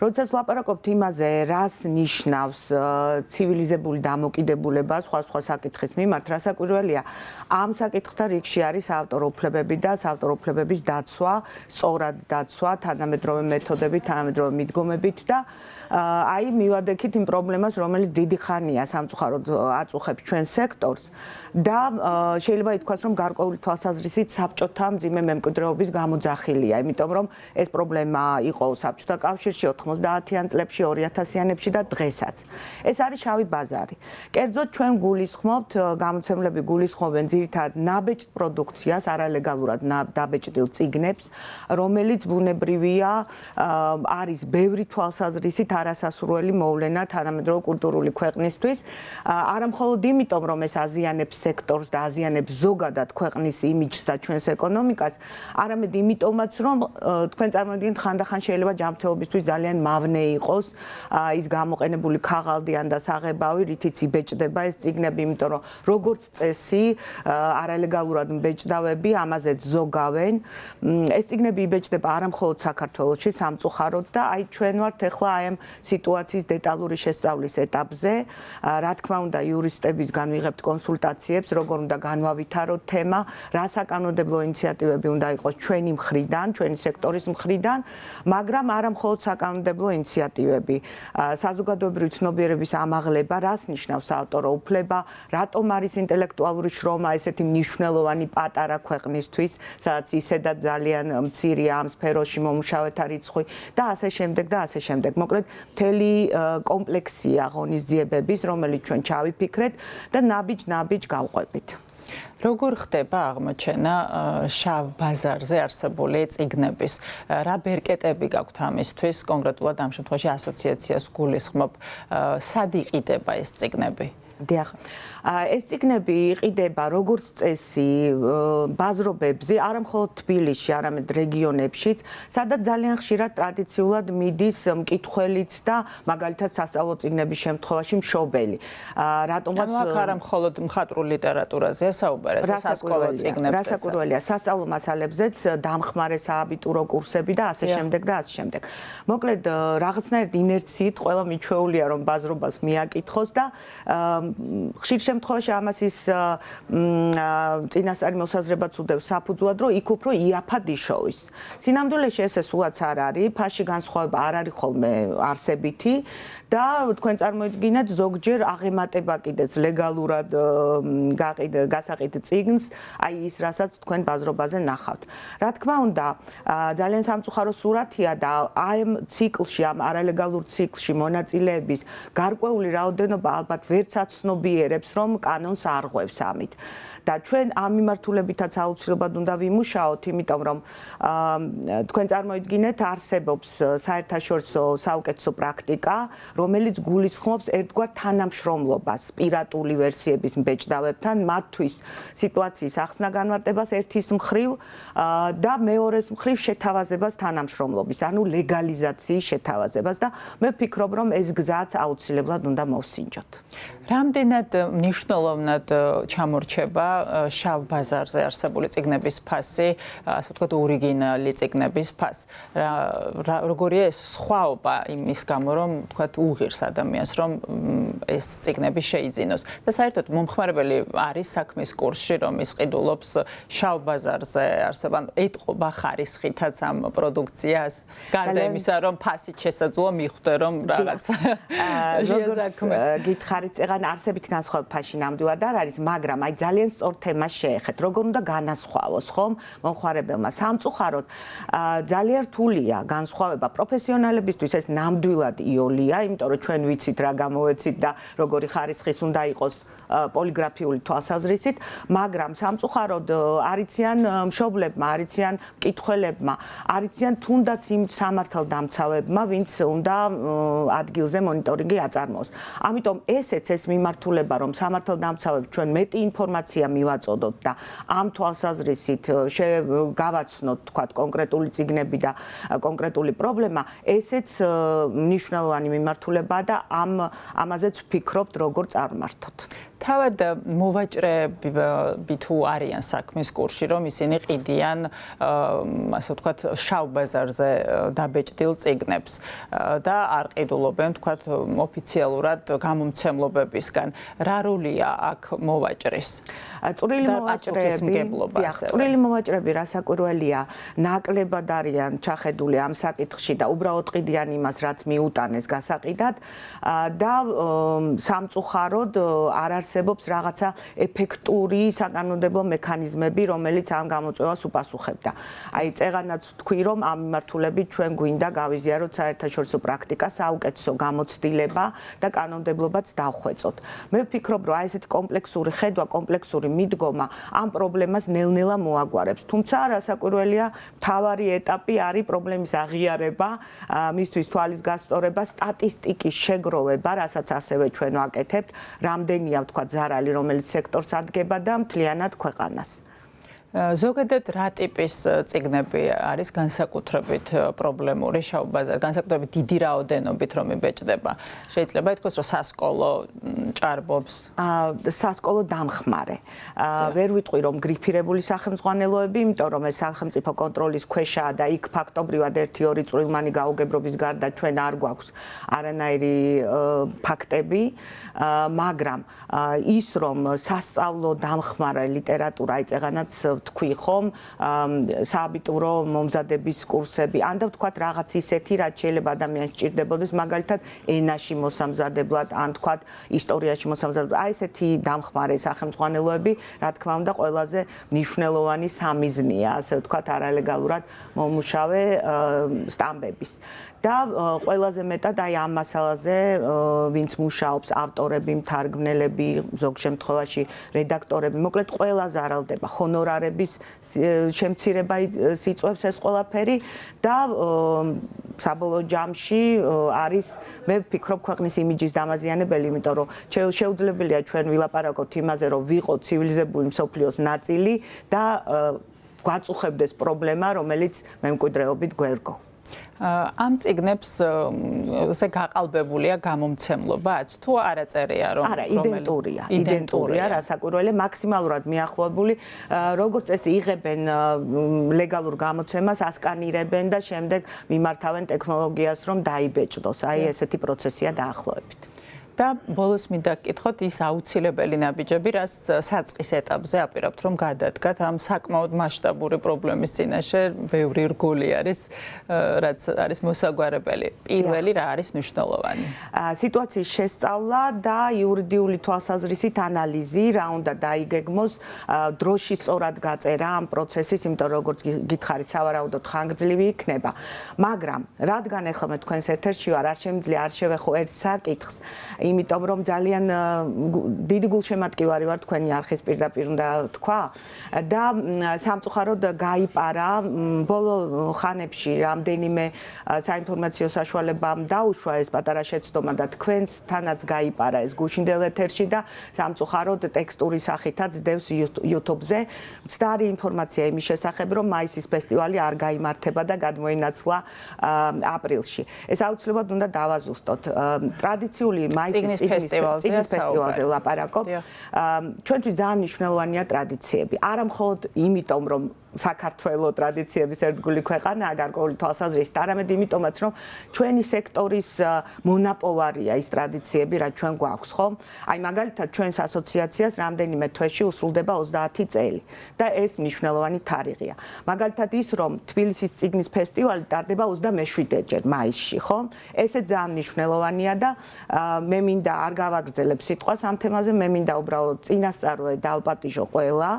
როდესაც ვლაპარაკობთ იმაზე, რას ნიშნავს ცივილიზებული დამოკიდებულება სხვა საკითხის მიმართ, რასაკვირველია, ამ საკითხთა რიგში არის საავტორო უფლებები და საავტორო უფლებების დაცვა, სწორად დაცვა, თანამედროვე მეთოდებით, თანამედროვე მიდგომებით და აი მივადექით იმ პრობლემას, რომელიც დიდი ხანია სამწუხაროდ აწუხებს ჩვენ სექტორს და შეიძლება ითქვას, რომ გარკვეული თვალსაზრისით საბჭოთა მძიმე მემკვიდრეობის გამოძახილია, იმიტომ რომ ეს პრობლემა იყო საბჭოთა კავშირში 90-იან წლებში, 2000-იანებში და დღესაც. ეს არის შავი ბაზარი. კერძოდ ჩვენ გულისხმობთ, გამოცემლები გულისხმობენ ძირითადად ნაბეჭდ პროდუქციას, არალეგალურად დაბეჭდილ წიგნებს, რომელიც ბუნებრივია, არის ბევრი თვალსაზრისით არასასურველი მოვლენა თანამედროვე კულტურული ქვეყნისთვის, არა მხოლოდ იმიტომ, რომ ეს აზიანებს სექტორს და აზიანებს ზოგადად ქვეყნის იმიჯს და ჩვენს ეკონომიკას, არამედ იმიტომაც, რომ თქვენ წარმოიდგინეთ, ხანდახან შეიძლება ჯანმრთელობისთვის ძალიან მავნე იყოს ის გამოყენებული ქაღალდიან და საღებავი, რითიც იბეჭდება ეს წიგნები, იმიტომ რომ როგორც წესი, არალეგალურად მბეჭდავები ამაზე ზოგავენ. ეს წიგნები იბეჭდება არა მხოლოდ საქართველოში, სამწუხაროდ და აი ჩვენ ვართ ახლა აი ამ სიტუაციის დეტალური შესწავლის ეტაპზე. რა თქმა უნდა, იურისტებისგან ვიღებთ კონსულტაციებს, როგორ უნდა განვავითაროთ თემა, რა საკანონმდებლო ინიციატივები უნდა იყოს ჩვენი მხრიდან, ჩვენი სექტორის მხრიდან, მაგრამ არა მხოლოდ საკანონმდებლო ინიციატივები. საზოგადოებრივი ცნობიერების ამაღლება, რას ნიშნავს ავტორო უფლება, რატომ არის ინტელექტუალური შრომა ესეთი მნიშვნელოვანი პატარა ქვეყნისთვის, სადაც ისედაც ძალიან მცირეა ამ სფეროში მომუშავეთა რიცხვი და ასე შემდეგ და ასე შემდეგ. მოკლედ, მთელი კომპლექსია ღონისძიებების, რომელიც ჩვენ ჩავიფიქრეთ და ნაბიჯ გავყვებით. როგორ ხდება აღმოჩენა შავ ბაზარზე არსებული წიგნების? რა ბერკეტები გაქვთ ამისთვის? კონკრეტულად ამ შემთხვევაში ასოციაციას გულისხმობ, სად იყიდება ეს წიგნები? დიახ. ეს წიგნები იყიდება როგორც წესი ბაზრობებზე, არა მხოლოდ თბილისში, არამედ რეგიონებშიც, სადაც ძალიან ხშირად ტრადიციულად მიდის მკითხველიც და მაგალითად სასწავლო წიგნების შემთხვევაში მშობელი. რატომაც არა მხოლოდ მხატვრულ ლიტერატურაზეა საუბარი, სასკოლო წიგნებზე. რასაკვირველია, სასწავლო მასალებზეც დამხმარე სააბიტურო კურსები და ასე შემდეგ და ასე შემდეგ. მოკლედ, რაღაცნაირად ინერციით ყველა მიჩვეულია, რომ ბაზრობას მიაკითხოს და ხშირ შემთხვევაში ამას ის წინასწარი მოსაზრებაც უდევს საფუძვლად, რომ იქ უფრო იაფად იშოვის. სინამდვილეში ესე სულაც არ არის, ფასში განსხვავება არ არის ხოლმე არსებითი და თქვენ წარმოიდგინეთ ზოგჯერ აღემატება კიდეც ლეგალურად გასაყიდ წიგნს, აი ის რასაც თქვენ ბაზრობაზე ნახავთ. რა თქმა უნდა, ძალიან სამწუხარო სურათია და აი ამ ციკლში, ამ არალეგალურ ციკლში მონაწილეების გარკვეული რაოდენობა ალბათ ვერც აცნობიერებს, რომ კანონს არღვევს ამით. და ჩვენ ამ მიმართულებითაც აუცილებლად უნდა ვიმუშაოთ, იმიტომ რომ თქვენ წარმოიდგინეთ, არსებობს საერთაშორისო საუკეთესო პრაქტიკა, რომელიც გულისხმობს ერთგვარ თანამშრომლობას პირატული ვერსიების მბეჭდავებთან, მათთვის სიტუაციის ახსნა განმარტებას ერთის მხრივ და მეორეს მხრივ შეთავაზებას თანამშრომლობის, ანუ ლეგალიზაციის შეთავაზებას და მე ვფიქრობ, რომ ეს გზაც აუცილებლად უნდა მოვსინჯოთ. რამდენად მნიშვნელოვნად ჩამორჩება შავ ბაზარზე არსებული წიგნების ფასი, ასე ვთქვათ, ორიგინალი წიგნების ფასი. როგორია ეს სხვაობა იმის გამო, რომ ვთქვათ, უღირს ადამიანს, რომ ეს წიგნები შეიძინოს. და საერთოდ მომხმარებელი არის საქმის კურსში, რომ ის ყიდულობს შავ ბაზარზე არსებან ეტყობა ხარისხითაც ამ პროდუქციას, გარდა იმისა, რომ ფასით შესაძლოა მიხვდე, რომ რაღაც გითხარით, ეგან არსებით განსხვავება ფასში ნამდვილად არ არის, მაგრამ აი ძალიან სწორ თემას შეეხეთ. როგორ უნდა განასხვავოს, ხომ, მომხმარებელმა. სამწუხაროდ, ძალიან რთულია განსხვავება პროფესიონალებისთვის ეს ნამდვილად იოლია, იმიტომ რომ ჩვენ ვიცით რა გამოვეცით და როგორი ხარისხის უნდა იყოს პოლიგრაფიული თვალსაზრისით, მაგრამ სამწუხაროდ არიციან მშობლებმა, არიციან მკითხველებმა, არიციან თუნდაც იმ სამართალდამცავებმა, ვინც უნდა ადგილზე მონიტორინგი აწარმოოს. ამიტომ ესეც ეს მიმართულება, რომ სამართალდამცავებს ჩვენ მეტი ინფორმაცია მივაწოდოთ და ამ თვალსაზრისით გავაცნოთ, თქვათ, კონკრეტული წიგნები და კონკრეტული პრობლემა, ესეც მნიშვნელოვანი მიმართულებაა და ამაზეც ვფიქრობთ, როგორ წარმართოთ. თავად მოვაჭრეები თუ არიან საქმის კურსში, რომ ისინი ყიდიან, ასე ვთქვათ, შავ ბაზარზე დაბეჭდილ წიგნებს და არ ყიდულობენ, ვთქვათ, ოფიციალურად გამომცემლობებისგან. რა როლია აქ მოვაჭრის? წვრილი მოვაჭრეები რასაკვირველია, ნაკლებად არიან ჩახედული ამ საკითხში და უბრალოდ ყიდიან იმას, რაც მიუტანეს გასაყიდად და სამწუხაროდ არ არსებობს რაღაცა ეფექტური საკანონმდებლო მექანიზმები, რომელიც ამ გამოწვევას უპასუხებდა. აი, წეღანაც ვთქვი, რომ ამ მიმართულებით ჩვენ გვინდა გავიზიაროთ საერთაშორისო პრაქტიკა, საუკეთესო გამოცდილება და კანონმდებლობაც დავხვეწოთ. მე ვფიქრობ, რომ აი ესეთი კომპლექსური ხედვა, კომპლექსური მიდგომა ამ პრობლემას ნელ-ნელა მოაგვარებს. თუმცა რასაკვირველია, მთავარი ეტაპი არის პრობლემის აღიარება, მისთვის თვალის გასწორება, სტატისტიკის შეგროვება, რასაც ასევე ჩვენ ვაკეთებთ, რამდენია ვთქვათ ზარალი, რომელიც სექტორს ადგება და მთლიანად ქვეყანას. ზოგადად რა ტიპის წიგნები არის განსაკუთრებით პრობლემური შავ ბაზარზე, განსაკუთრებით დიდი რაოდენობით რომ იბეჭდება. შეიძლება ითქვას, რომ სასკოლო ჭარბობს. სასკოლო დამხმარე. ვერ ვიტყვი, რომ გრიფირებული სახელმძღვანელოები, იმიტომ რომ ეს სახელმწიფო კონტროლის ქვეშაა და იქ ფაქტობრივად 1-2 წვრილმანი გაუგებრობის გარდა ჩვენ არ გვაქვს არანაირი ფაქტები, მაგრამ ის რომ სასწავლო დამხმარე ლიტერატურა იწეღანაც თქვი ხომ სააბიტურო მომზადების კურსები ან და ვთქვათ რაღაც ისეთი რაც შეიძლება ადამიანს სჭირდებოდეს მაგალითად ენაში მოსამზადებლად ან ვთქვათ ისტორიაში მოსამზადებლად აი ესეთი დამხმარე სახელმძღვანელოები რა თქმა უნდა ყველაზე მნიშვნელოვანი სამიზნეა ასე ვთქვათ არალეგალურად მომუშავე სტამბების და ყველაზე მეტად აი ამ მასალაზე ვინც მუშაობს ავტორები, მთარგმნელები, ზოგ შემთხვევაში რედაქტორები, მოკლედ ყველა ზარალდება ჰონორარების შემცირება სიწვევს ეს ყველაფერი და საბოლოო ჯამში არის მე ვფიქრობ ქვეყნის იმიჯის დამაზიანებელი, იმიტომ რომ შეუძლებელია ჩვენ ვილაპარაკოთ იმაზე, რომ ვიყოთ ცივილიზებული მსოფლიოს ნაწილი და გვაწუხებდეს პრობლემა, რომელიც მემკვიდრეობით გვერგო. ამ წიგნებს ესე გაყალბებულია გამომცემლობაც თუ არა წერია რომ არა იდენტურია რასაკვირველია მაქსიმალურად მიახლოებული როგორც ეს იღებენ ლეგალურ გამოცემას ასკანირებენ და შემდეგ მიმართავენ ტექნოლოგიას რომ დაიბეჭდოს აი ესეთი პროცესია დაახლოებით და ბოლოს მინდა გკითხოთ ის აუცილებელი ნაბიჯები, რაც საწყის ეტაპზე აპირებთ რომ გადადგათ ამ საკმაოდ მასშტაბური პრობლემის წინაშე, ბევრი რგოლი არის, რაც არის მოსაგვარებელი. პირველი რა არის მნიშვნელოვანი? სიტუაციის შესწავლა და იურიდიული თვალსაზრისით ანალიზი, რა უნდა დაიგეგმოს, დროში სწორად გაწერა ამ პროცესის, იმიტომ როგორც გითხარით, სავარაუდოდ ხანგრძლივი იქნება. მაგრამ რადგან ახლა მე თქვენს ეთერში ვარ, არ შემიძლია არ შევეხო ერთ საკითხს. იმიტომ რომ ძალიან დიდი გულშემატკივარი ვარ თქვენი არხის პირდაპირ უნდა თქვა და სამწუხაროდ გაიპარა ბოლო ხანებში რამდენიმე საინფორმაციო საშუალებამ დაუშვა ეს პატარა შეცდომა და თქვენთანაც გაიპარა ეს გუშინდელ ეთერში და სამწუხაროდ ტექსტური სახითაც დევს YouTube-ზე მცდარი ინფორმაცია იმის შესახებ რომ მაისის ფესტივალი არ გაიმართება და გადმოინაცვლა აპრილში ეს აუცილებლად უნდა დავაზუსტოთ ტრადიციული წიგნის ფესტივალზე ვლაპარაკობ. ჩვენთვის ძალიან მნიშვნელოვანია ტრადიციები. არა მხოლოდ იმიტომ, რომ საქართველოს ტრადიციების ერთგული ქვეყანაა გარკვეული თვალსაზრისით, არამედ იმიტომაც, რომ ჩვენი სექტორის მონაპოვარია ის ტრადიციები, რაც ჩვენ გვაქვს, ხო? აი მაგალითად, ჩვენს ასოციაციას რამდენიმე თვეში უსრულდება 30 წელი და ეს მნიშვნელოვანი თარიღია. მაგალითად ის, რომ თბილისის წიგნის ფესტივალი ტარდება 27-ჯერ მაისში, ხო? ესე ძალიან მნიშვნელოვანია და მე მინდა არ გავაგრძელებ სიტყვას ამ თემაზე, მე მინდა უბრალოდ წინასწარვე დავპატიჟო ყველა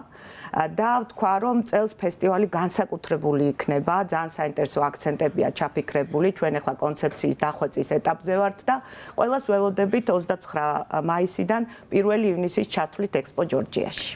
და ვთქვა, რომ წელს ფესტივალი განსაკუთრებული იქნება, ძალიან საინტერესო აქცენტებია ჩაფიქრებული, ჩვენ ახლა კონცეფციის დახვეწის ეტაპზე ვართ და ყველას ველოდებით 29 მაისიდან 1 ივნისის ჩათვლით ექსპო ჯორჯიაში.